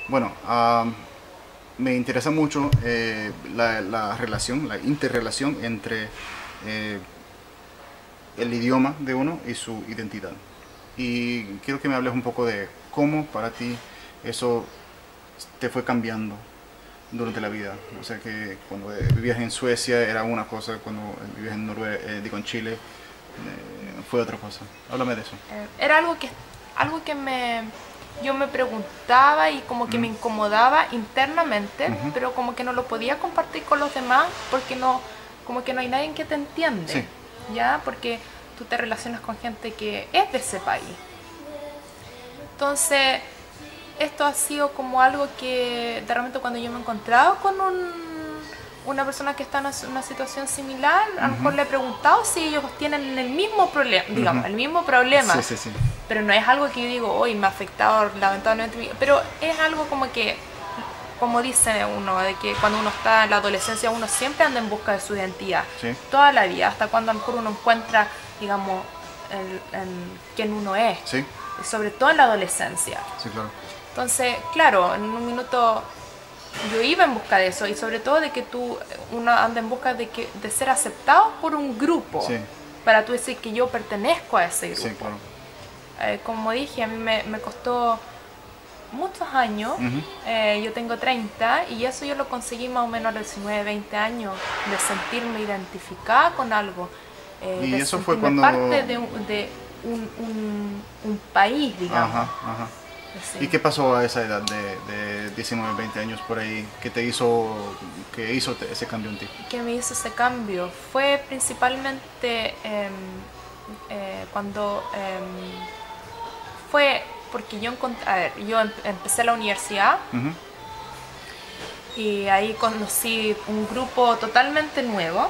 Bueno, me interesa mucho la relación, la interrelación entre eh, el idioma de uno y su identidad. Y quiero que me hables un poco de cómo para ti eso te fue cambiando durante la vida. O sea que cuando vivías en Suecia era una cosa, cuando vivías en Noruega, digo en Chile, fue otra cosa. Háblame de eso. Era algo que yo me preguntaba y como que me incomodaba internamente, pero como que no lo podía compartir con los demás porque no, como que no hay nadie que te entiende, Sí, ¿ya? Porque tú te relacionas con gente que es de ese país. Entonces, esto ha sido como algo que de repente cuando yo me he encontrado con una persona que está en una situación similar, a lo mejor le he preguntado si ellos tienen el mismo problema, digamos, el mismo problema, sí, sí, sí. pero no es algo que yo digo, hoy me ha afectado lamentablemente, pero es algo como que, como dice uno, de que cuando uno está en la adolescencia uno siempre anda en busca de su identidad, Sí. toda la vida, hasta cuando a lo mejor uno encuentra, digamos, quién uno es, Sí, y sobre todo en la adolescencia. sí, claro. Entonces, claro, en un minuto yo iba en busca de eso y sobre todo de que uno anda en busca de ser aceptado por un grupo, Sí, para tú decir que yo pertenezco a ese grupo. sí, claro. Como dije, a mí me costó muchos años, yo tengo 30 y eso yo lo conseguí más o menos a los 19, 20 años, de sentirme identificada con algo, Y de eso fue sentirme cuando... parte de un país, digamos. Ajá, ajá. ¿Y Sí. qué pasó a esa edad de 19, 20 años por ahí? ¿Qué te hizo, qué hizo ese cambio en ti? Que me hizo ese cambio fue principalmente cuando fue porque yo encontré, a ver, yo empecé la universidad Ujú, y ahí conocí un grupo totalmente nuevo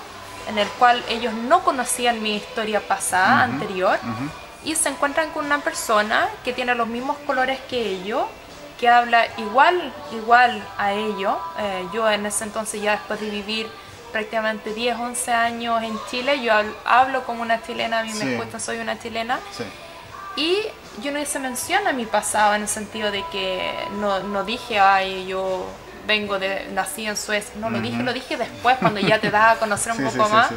en el cual ellos no conocían mi historia pasada, anterior, ujú. y se encuentran con una persona que tiene los mismos colores que ellos, que habla igual a ellos. Yo en ese entonces, ya después de vivir prácticamente 10, 11 años en Chile, yo hablo como una chilena, a mí Sí, me cuesta, soy una chilena, sí, y yo no hice mención a mi pasado en el sentido de que no dije, ay, yo nací en Suecia, no lo dije, lo dije después cuando ya te das a conocer un sí, sí, poco sí, más. sí,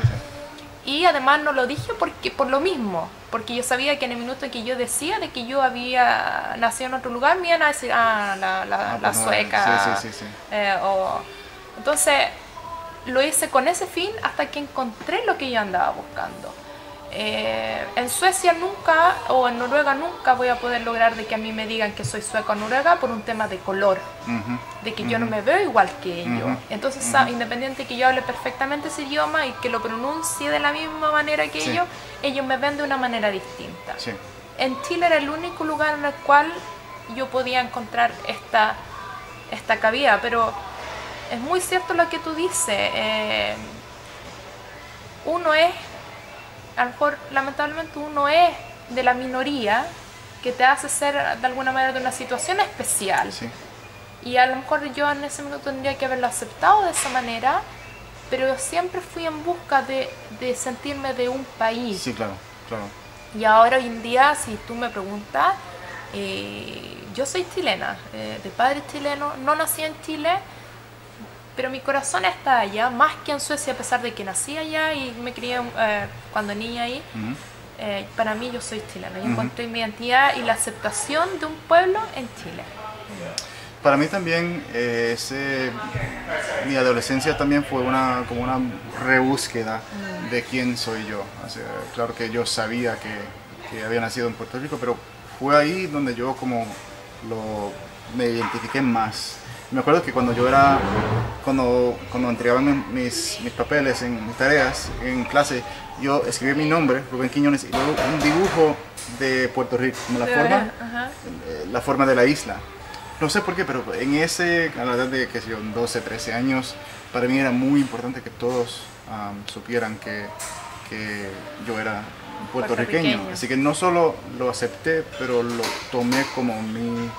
Y además no lo dije por lo mismo, porque yo sabía que en el minuto en que yo decía de que yo había nacido en otro lugar, me iban a decir, la pues no, sueca. sí, sí, sí, sí. Entonces lo hice con ese fin hasta que encontré lo que yo andaba buscando. En Suecia nunca, o en Noruega nunca voy a poder lograr de que a mí me digan que soy sueca o noruega por un tema de color, de que yo no me veo igual que ellos. Entonces, independiente que yo hable perfectamente ese idioma y que lo pronuncie de la misma manera que Sí. ellos me ven de una manera distinta. Sí. En Chile era el único lugar en el cual yo podía encontrar esta cabida, pero es muy cierto lo que tú dices. Uno es, a lo mejor lamentablemente uno es de la minoría que te hace ser de alguna manera de una situación especial. Sí, Y a lo mejor yo en ese momento tendría que haberlo aceptado de esa manera, pero yo siempre fui en busca de sentirme de un país. sí, claro, claro. Y ahora hoy en día, si tú me preguntas, yo soy chilena, de padre chileno, no nací en Chile, pero mi corazón está allá, más que en Suecia, a pesar de que nací allá y me crié cuando niña ahí. Para mí yo soy chilena, yo encontré mi identidad y la aceptación de un pueblo en Chile. Para mí también, mi adolescencia también fue como una rebúsqueda de quién soy yo. O sea, claro que yo sabía que había nacido en Puerto Rico, pero fue ahí donde yo me identifiqué más. Me acuerdo que cuando entregaban mis papeles, mis tareas en clase, yo escribí mi nombre, Rubén Quiñones, y luego un dibujo de Puerto Rico, como la forma de la isla. No sé por qué, pero a la edad de, qué sé yo, 12, 13 años, para mí era muy importante que todos supieran que yo era puertorriqueño. Así que no solo lo acepté, pero lo tomé como mi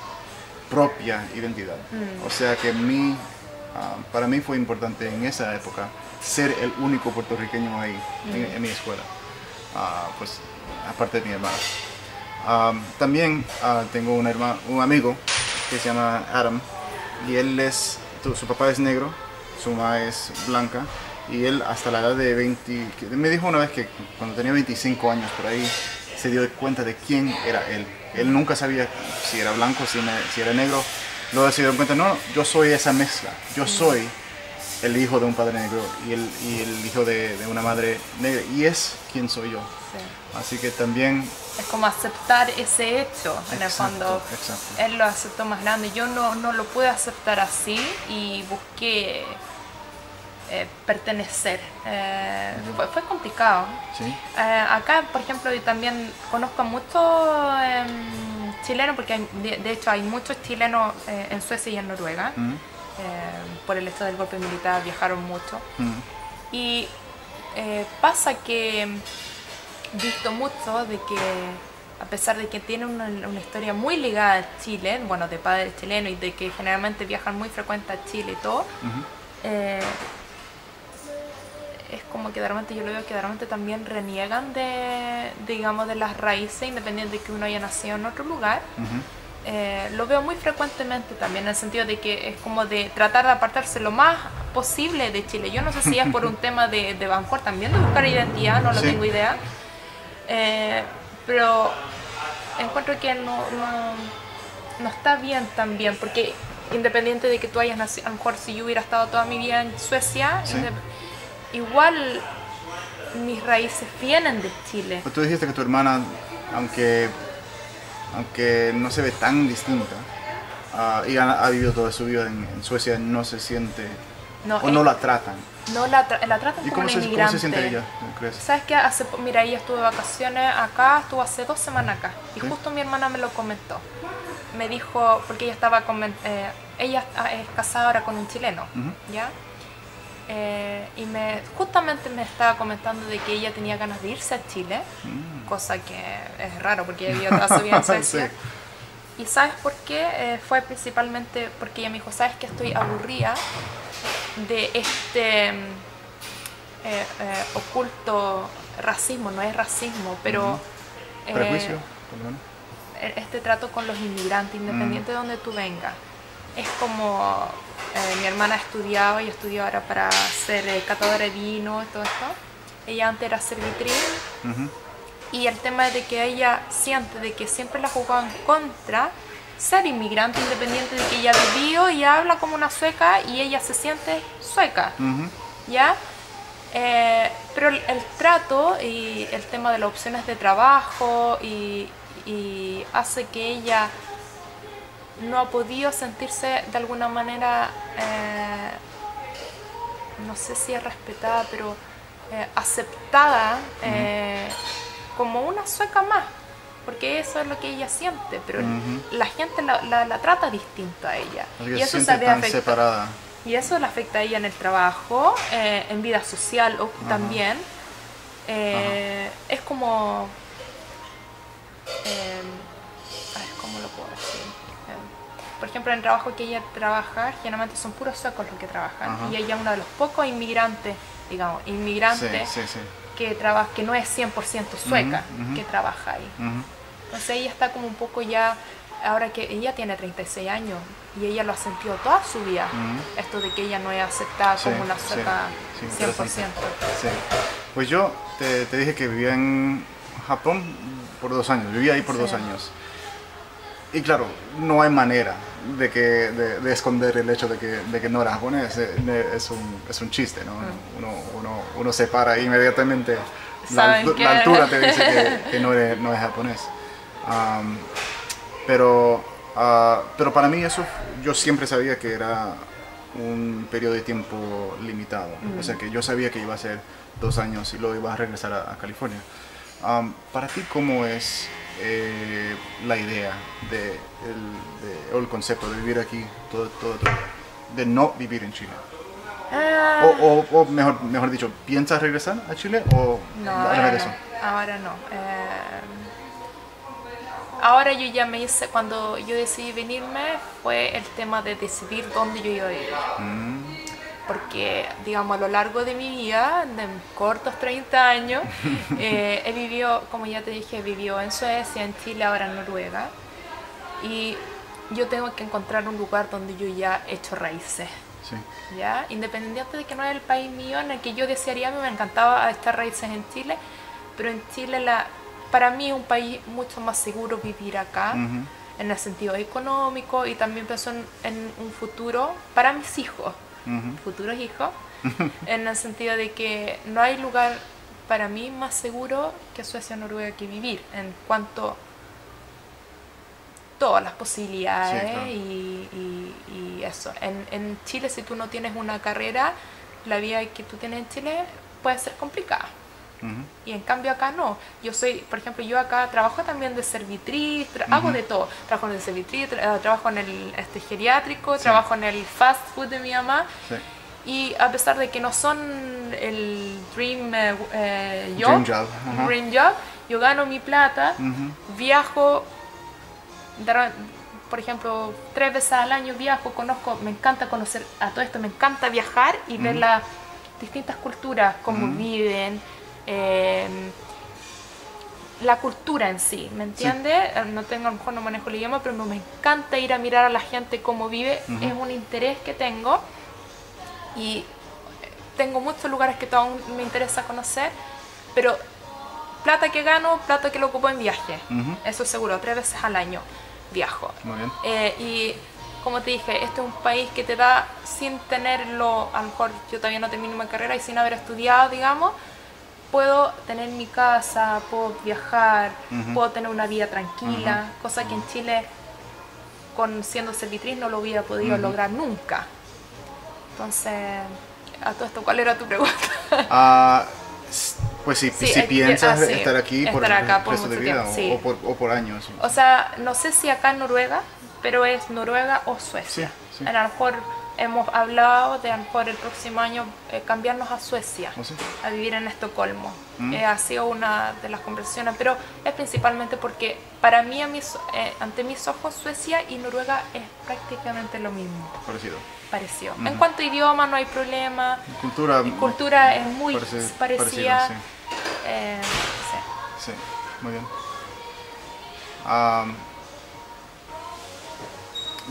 propia identidad. O sea que para mí fue importante en esa época ser el único puertorriqueño ahí en mi escuela, pues aparte de mi hermana. También tengo un amigo que se llama Adam, y él su papá es negro, su mamá es blanca, y él hasta la edad de 20, me dijo una vez que cuando tenía 25 años por ahí, se dio cuenta de quién era él. Él nunca sabía si era blanco, si era negro. Luego se dio cuenta, no, yo soy esa mezcla, yo soy el hijo de un padre negro y el hijo de una madre negra, y es quien soy yo. Sí. Así que también... Es como aceptar ese hecho, en el fondo. Exacto. Él lo aceptó más grande. Yo no lo pude aceptar así y busqué pertenecer. Fue complicado. ¿Sí? Acá, por ejemplo, yo también conozco a muchos chilenos, porque de hecho hay muchos chilenos en Suecia y en Noruega. Por el hecho del golpe militar viajaron mucho. Y pasa que he visto mucho de que, a pesar de que tiene una historia muy ligada a Chile, bueno, de padres chilenos, y de que generalmente viajan muy frecuente a Chile y todo, es como que de repente yo lo veo que de repente también reniegan digamos, de las raíces, independiente de que uno haya nacido en otro lugar. Lo veo muy frecuentemente también, en el sentido de que es como de tratar de apartarse lo más posible de Chile. Yo no sé si es por un tema de Bancourt también, de buscar identidad, no lo tengo idea. Pero encuentro que no está bien también, porque independiente de que tú hayas nacido, a lo mejor si yo hubiera estado toda mi vida en Suecia, igual mis raíces vienen de Chile. Tú dijiste que tu hermana, aunque no se ve tan distinta, y ha vivido toda su vida en Suecia, no se siente, no la tratan. No la tratan como una inmigrante. ¿Cómo se siente ella, crees? ¿Sabes qué? Mira, ella estuvo de vacaciones acá, estuvo hace 2 semanas acá, y justo mi hermana me lo comentó. Me dijo, porque ella es casada ahora con un chileno, ¿ya? Y justamente me estaba comentando de que ella tenía ganas de irse a Chile, cosa que es raro porque ella vivió toda su vida en Suecia. ¿Y sabes por qué? Fue principalmente porque ella me dijo, ¿sabes qué? Estoy aburrida de este oculto racismo, no es racismo, pero... ¿Prejuicio? Este trato con los inmigrantes, independiente de donde tú vengas. Es como... mi hermana ha estudiado y estudió ahora para ser catadora de vino y todo esto. Ella antes era servitriz. Y el tema es de que ella siente de que siempre la ha jugado en contra ser inmigrante, independiente de que ella vivió y habla como una sueca y ella se siente sueca, ¿ya? Pero el trato y el tema de las opciones de trabajo y hace que ella no ha podido sentirse de alguna manera, no sé si es respetada, pero aceptada como una sueca más, porque eso es lo que ella siente, pero la gente la trata distinto a ella. Y eso se ve separada. Y eso le afecta a ella en el trabajo, en vida social también. Es como... ¿cómo lo puedo decir? Por ejemplo, en el trabajo que ella trabaja, generalmente son puros suecos los que trabajan. Y ella es uno de los pocos inmigrantes, digamos, que no es 100% sueca, que trabaja ahí. Entonces ella está como un poco ya, ahora que ella tiene 36 años y ella lo ha sentido toda su vida, esto de que ella no es aceptada como una sueca 100%. Sí. Pues yo te dije que vivía en Japón por 2 años, vivía ahí por 2 años. Y claro, no hay manera de esconder el hecho de que no era japonés, es un chiste, ¿no? Uno se para inmediatamente, la altura te dice que no es japonés. Pero para mí eso, yo siempre sabía que era un periodo de tiempo limitado, o sea que yo sabía que iba a ser 2 años y luego iba a regresar a California. Para ti, ¿cómo es la idea o el concepto de vivir aquí todo, de no vivir en Chile? O mejor dicho, ¿piensas regresar a Chile o no, ahora no. Ahora yo ya me hice, cuando yo decidí venirme, fue el tema de decidir dónde yo iba a vivir. Porque, digamos, a lo largo de mi vida, de mis cortos 30 años, he vivido, como ya te dije, vivió en Suecia, en Chile, ahora en Noruega. Y yo tengo que encontrar un lugar donde yo ya he hecho raíces. Sí. ¿Ya? Independiente de que no es el país mío en el que yo desearía, a mí me encantaba estar raíces en Chile, pero en Chile para mí es un país mucho más seguro vivir acá, en el sentido económico, y también pienso en un futuro para mis hijos, futuros hijos, en el sentido de que no hay lugar para mí más seguro que Suecia o Noruega que vivir, en cuanto todas las posibilidades. Sí, claro. y eso. En Chile, si tú no tienes una carrera, la vida que tú tienes en Chile puede ser complicada. Y en cambio acá no. Yo soy, por ejemplo, yo acá trabajo también de servitriz, hago de todo. Trabajo de servitriz, trabajo en el geriátrico, sí. Trabajo en el fast food de mi mamá. Sí. Y a pesar de que no son el dream job, yo gano mi plata, viajo, por ejemplo, 3 veces al año viajo, conozco, me encanta conocer a todo esto, me encanta viajar y ver las distintas culturas, cómo viven, la cultura en sí, ¿me entiendes? Sí. No tengo, a lo mejor no manejo el idioma, pero me encanta ir a mirar a la gente cómo vive, es un interés que tengo. Y tengo muchos lugares que aún me interesa conocer, pero plata que gano, plata que lo ocupo en viaje. Eso seguro, 3 veces al año viajo. Muy bien. Y como te dije, este es un país que te da, sin tenerlo, a lo mejor yo todavía no termino mi carrera y sin haber estudiado, digamos, puedo tener mi casa, puedo viajar, puedo tener una vida tranquila, cosa que en Chile, siendo servitriz, no lo hubiera podido lograr nunca. Entonces, a todo esto, ¿cuál era tu pregunta? Pues sí, si piensas estar aquí por el resto de vida o por años. Sí. O sea, no sé si acá en Noruega, pero es Noruega o Suecia. Sí, sí. A lo mejor hemos hablado de a lo mejor el próximo año cambiarnos a Suecia, ¿sí? A vivir en Estocolmo. Ha sido una de las conversaciones, pero es principalmente porque para mí, ante mis ojos, Suecia y Noruega es prácticamente lo mismo. Parecido. En cuanto a idioma no hay problema, cultura es muy parecida. Sí. Sí, muy bien.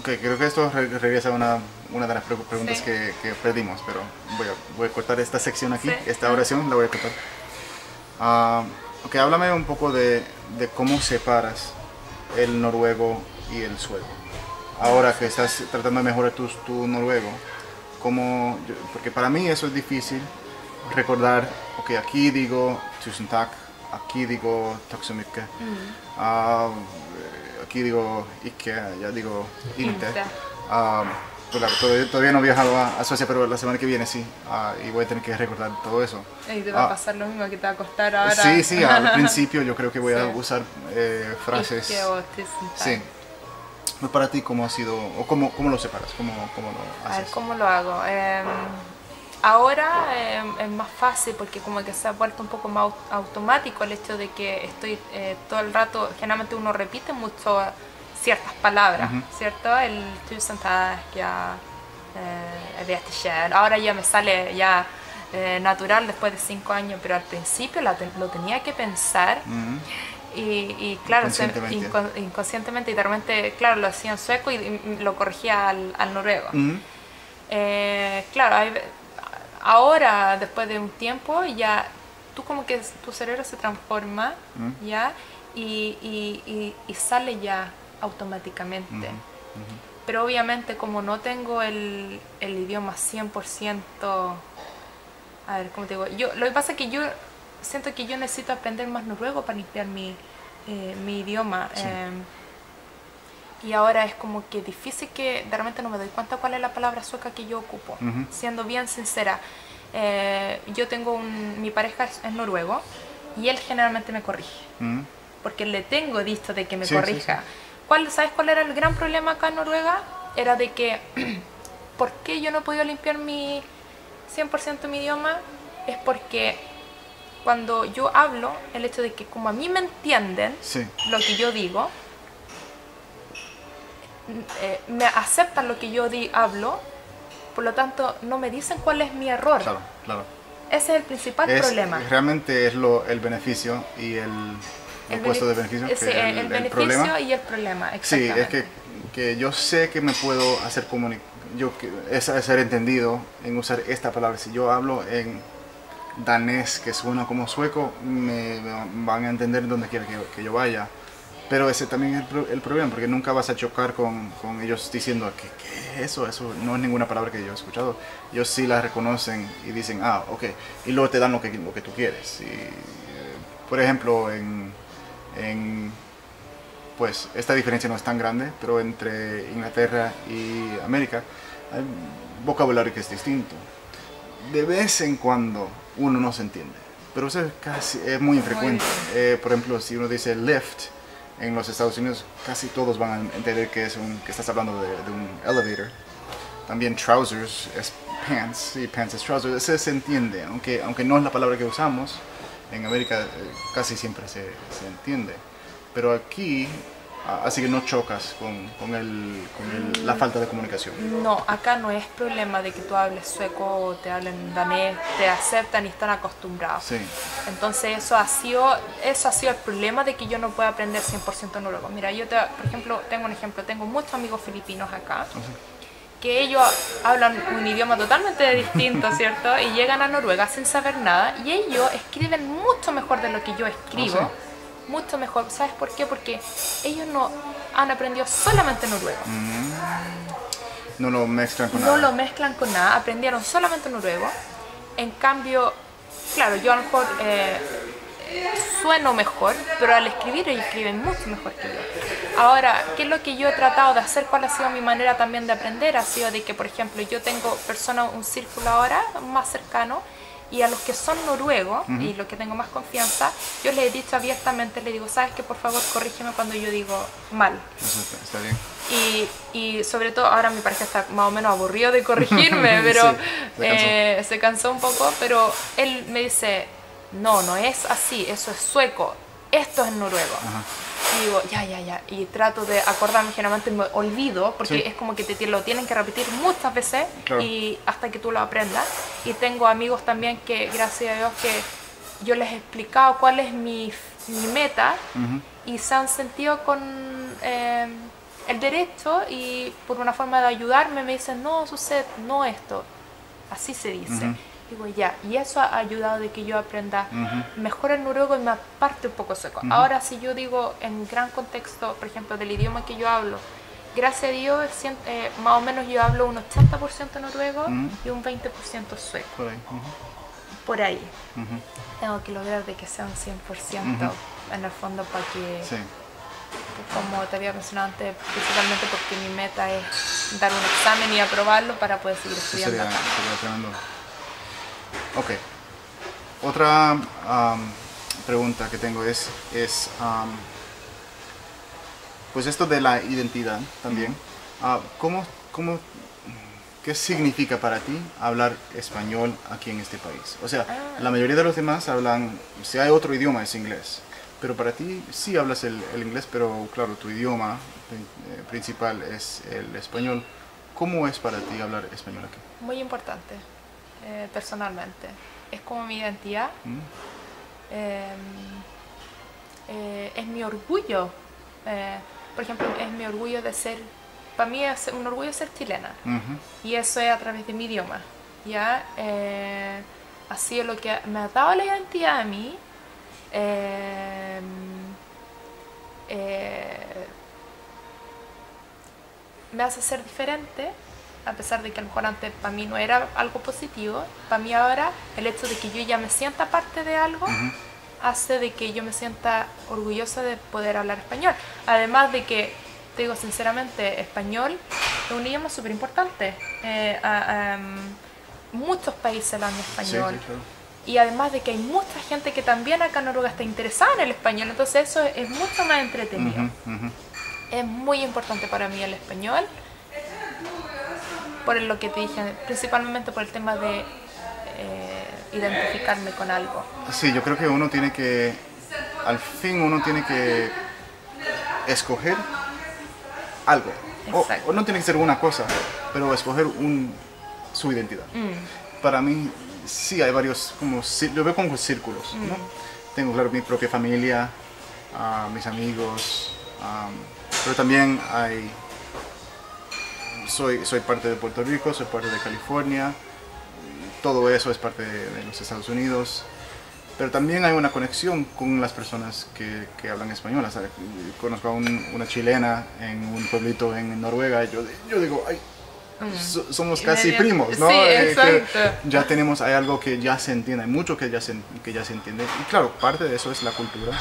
Okay, creo que esto regresa a una de las preguntas que perdimos, pero voy a cortar esta sección aquí, esta oración la voy a cortar. Okay, háblame un poco de cómo separas el noruego y el sueco. Ahora que estás tratando de mejorar tu noruego, porque para mí eso es difícil, recordar, ok, aquí digo tusen tak, aquí digo tack så mycket, aquí digo ikke, ya digo inte. Todavía no he viajado a Suecia, pero la semana que viene sí, y voy a tener que recordar todo eso. Y te va a pasar lo mismo que te va a costar ahora. Sí, al principio yo creo que voy a usar frases. Sí. Para ti, ¿cómo ha sido, o cómo lo separas? ¿Cómo lo haces? A ver, ¿cómo lo hago? Ahora es más fácil porque como que se ha vuelto un poco más automático el hecho de que estoy todo el rato, generalmente uno repite mucho ciertas palabras, ¿cierto? El tusen tack, ahora ya me sale ya natural después de 5 años, pero al principio lo tenía que pensar. Y claro, inconscientemente y de repente, claro, lo hacía en sueco y lo corregía al noruego. Claro, ahora, después de un tiempo, ya tú como que tu cerebro se transforma, ya, y sale ya automáticamente. Pero obviamente, como no tengo el idioma 100%, a ver, ¿cómo te digo? Lo que pasa es que yo siento que yo necesito aprender más noruego para limpiar mi idioma. Sí. Y ahora es como que difícil que de repente no me doy cuenta cuál es la palabra sueca que yo ocupo. Siendo bien sincera, yo tengo mi pareja es noruego y él generalmente me corrige. Porque le tengo dicho de que me corrija. Sí. ¿Sabes cuál era el gran problema acá en Noruega? Era de que, ¿por qué yo no he podido limpiar 100% mi idioma? Es porque cuando yo hablo, el hecho de que como a mí me entienden lo que yo digo, me aceptan lo que yo hablo, por lo tanto no me dicen cuál es mi error. Claro. Ese es el principal problema. Realmente es el beneficio y opuesto de beneficio, sí, el beneficio problema. Y el problema, Sí, exactamente. es que yo sé que me puedo hacer ser entendido en usar esta palabra. Si yo hablo en danés que suena como sueco, me van a entender donde quiera que yo vaya. Pero ese también es el problema, porque nunca vas a chocar con ellos diciendo que ¿qué es eso? Eso no es ninguna palabra que yo he escuchado. Ellos sí la reconocen y dicen, ah, ok. Y luego te dan lo que tú quieres. Y, por ejemplo, pues esta diferencia no es tan grande, pero entre Inglaterra y América hay vocabulario que es distinto. De vez en cuando uno no se entiende, pero eso es muy infrecuente. Por ejemplo, si uno dice lift en los Estados Unidos, casi todos van a entender que estás hablando de un elevator. También trousers es pants, y pants es trousers. Ese se entiende, aunque no es la palabra que usamos. En América casi siempre se entiende. Pero aquí, así que no chocas con la falta de comunicación. No, acá no es problema de que tú hables sueco o te hablen danés, te aceptan y están acostumbrados. Sí. Entonces eso ha sido el problema de que yo no pueda aprender 100% noruego. Mira, por ejemplo, tengo muchos amigos filipinos acá, que ellos hablan un idioma totalmente distinto, ¿cierto? Y llegan a Noruega sin saber nada y ellos escriben mucho mejor de lo que yo escribo. Sí. Mucho mejor. ¿Sabes por qué? Porque ellos no han aprendido solamente noruego. No lo mezclan con nada. No lo mezclan con nada, aprendieron solamente noruego. En cambio, claro, yo a lo mejor sueno mejor, pero al escribir ellos escriben mucho mejor que yo. Ahora, ¿qué es lo que yo he tratado de hacer? ¿Cuál ha sido mi manera también de aprender? Ha sido de que, por ejemplo, yo tengo un círculo ahora más cercano, y a los que son noruegos y los que tengo más confianza, yo les he dicho abiertamente, les digo, ¿sabes qué? Por favor, corrígeme cuando yo digo mal. Eso está bien. Y sobre todo, ahora mi pareja está más o menos aburrido de corregirme, pero sí, se cansó un poco, pero él me dice, no es así, eso es sueco, esto es noruego. Ajá. Y digo, ya, y trato de acordarme, generalmente me olvido, porque es como que lo tienen que repetir muchas veces, claro, y hasta que tú lo aprendas. Y tengo amigos también que, gracias a Dios, que yo les he explicado cuál es mi meta, y se han sentido con el derecho, y por una forma de ayudarme me dicen, no, sucede, no esto, así se dice. Digo, ya, y eso ha ayudado de que yo aprenda mejor el noruego y me aparte un poco sueco. Ahora, si yo digo en gran contexto, por ejemplo, del idioma que yo hablo, gracias a Dios, más o menos yo hablo un 80% noruego y un 20% sueco. Por ahí. Tengo que lograr de que sean 100% en el fondo para que, como te había mencionado antes, principalmente porque mi meta es dar un examen y aprobarlo para poder seguir estudiando acá. Ok. Otra pregunta que tengo es pues esto de la identidad también. ¿Qué significa para ti hablar español aquí en este país? O sea, la mayoría de los demás hablan, si hay otro idioma es inglés, pero para ti sí hablas el inglés, pero claro, tu idioma principal es el español. ¿Cómo es para ti hablar español aquí? Muy importante. Personalmente es como mi identidad, es mi orgullo, por ejemplo, es mi orgullo de ser, para mí es un orgullo ser chilena, y eso es a través de mi idioma, ya ha sido lo que me ha dado la identidad a mí, me hace ser diferente. A pesar de que a lo mejor antes para mí no era algo positivo, para mí ahora el hecho de que yo ya me sienta parte de algo hace de que yo me sienta orgullosa de poder hablar español. Además de que, te digo sinceramente, español es un idioma súper importante. Muchos países hablan español. Sí, claro. Y además de que hay mucha gente que también acá en Noruega está interesada en el español, entonces eso es mucho más entretenido. Es muy importante para mí el español. Por lo que te dije, principalmente por el tema de identificarme con algo. Sí, yo creo que uno tiene que, al fin uno tiene que escoger algo. O no tiene que ser una cosa, pero escoger su identidad. Para mí sí hay varios, yo veo como círculos, ¿no? Tengo claro mi propia familia, mis amigos, pero también soy parte de Puerto Rico, soy parte de California, todo eso es parte de los Estados Unidos, pero también hay una conexión con las personas que hablan español. O sea, conozco a una chilena en un pueblito en Noruega, y yo digo, ay, somos casi primos, ¿no? Sí, exacto. Ya tenemos, hay algo que ya se entiende, hay mucho que ya se entiende, y claro, parte de eso es la cultura.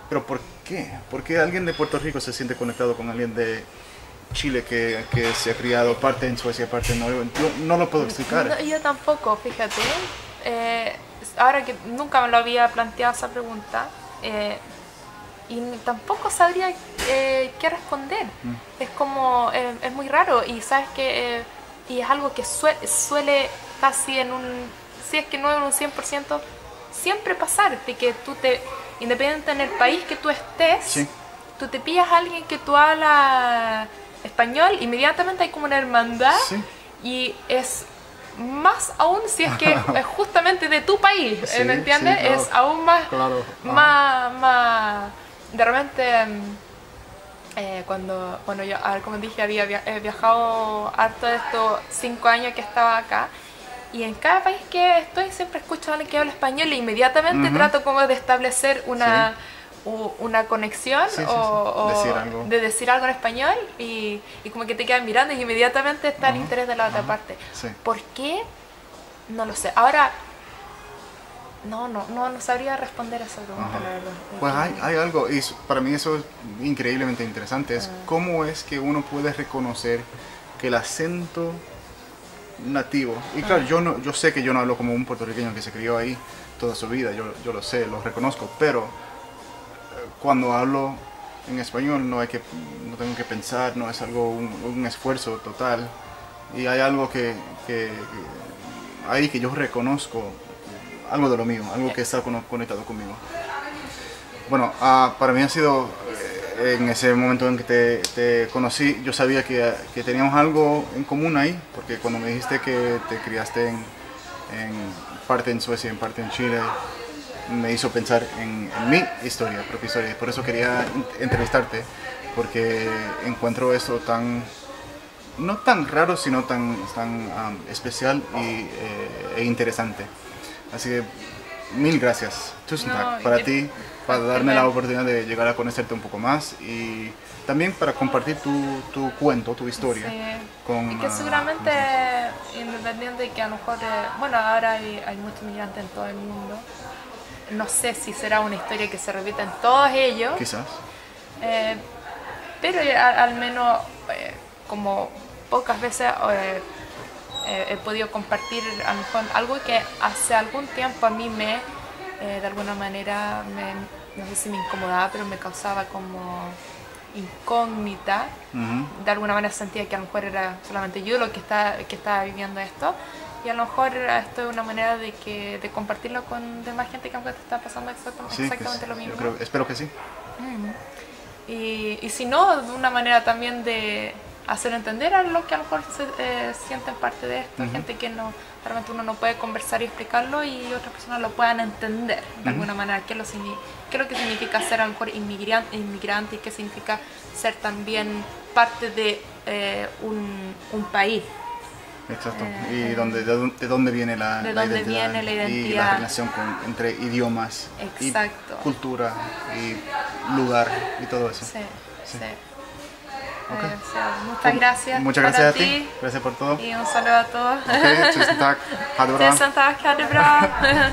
Pero ¿por qué? ¿Por qué alguien de Puerto Rico se siente conectado con alguien de Chile que se ha criado parte en Suecia, parte en Noruega? Yo no lo puedo explicar. No, yo tampoco, fíjate. Ahora que nunca me lo había planteado esa pregunta, y tampoco sabría qué responder. Es como, es muy raro, y sabes que y es algo que suele casi si es que no en un 100%, siempre pasar, de que independiente en el país que tú estés, Sí. tú te pillas a alguien que tú hablas español, inmediatamente hay como una hermandad. Sí. Y es más aún si es que es justamente de tu país, Sí, ¿me entiendes? sí, claro. Es aún más, Claro. más de repente, cuando yo, como dije, he viajado harto de estos 5 años que estaba acá, y en cada país que estoy siempre escucho a alguien que habla español, e inmediatamente trato como de establecer una conexión, Sí, sí, sí. o Decir algo. de decir algo en español, y como que te quedan mirando y inmediatamente está el interés de la otra parte. Sí. ¿Por qué? No lo sé. Ahora, no sabría responder a esa pregunta, la verdad. Pues hay algo, y para mí eso es increíblemente interesante, es cómo es que uno puede reconocer que el acento nativo, y claro, yo sé que yo no hablo como un puertorriqueño que se crió ahí toda su vida, yo lo sé, lo reconozco, pero cuando hablo en español no tengo que pensar, no es algo, un esfuerzo total, y hay algo que ahí que yo reconozco algo de lo mío, algo que está conectado conmigo. Bueno, para mí ha sido, en ese momento en que te conocí, yo sabía que teníamos algo en común ahí, porque cuando me dijiste que te criaste en parte en Suecia, en parte en Chile, me hizo pensar en mi historia, propia historia. Por eso quería entrevistarte, porque encuentro esto no tan raro, sino tan especial e interesante. Así que mil gracias, Tusen Takk, para ti, para darme la oportunidad de llegar a conocerte un poco más, y también para compartir tu cuento, tu historia. Sí. Y que seguramente, independiente de que a lo mejor, bueno, ahora hay muchos migrantes en todo el mundo, no sé si será una historia que se repita en todos ellos. Quizás. Pero al menos, como pocas veces he podido compartir a lo mejor algo que hace algún tiempo a mí de alguna manera, no sé si me incomodaba, pero me causaba como incógnita. De alguna manera sentía que a lo mejor era solamente yo lo que estaba viviendo esto, y a lo mejor esto es una manera de compartirlo con demás gente que aunque te está pasando exactamente lo mismo. Espero que sí. Y si no, de una manera también de hacer entender a los que a lo mejor se sienten parte de esto, gente que realmente uno no puede conversar y explicarlo, y otras personas lo puedan entender de alguna manera, qué es lo que significa ser a lo mejor inmigrante, y qué significa ser también parte de un país. Exacto, y de dónde viene la identidad, y la relación entre idiomas, y cultura, y lugar, y todo eso. Sí. Okay. Muchas gracias. Muchas gracias a ti. Gracias por todo. Y un saludo a todos. Tusen takk. Ha det bra. Tusen takk. Ha det bra.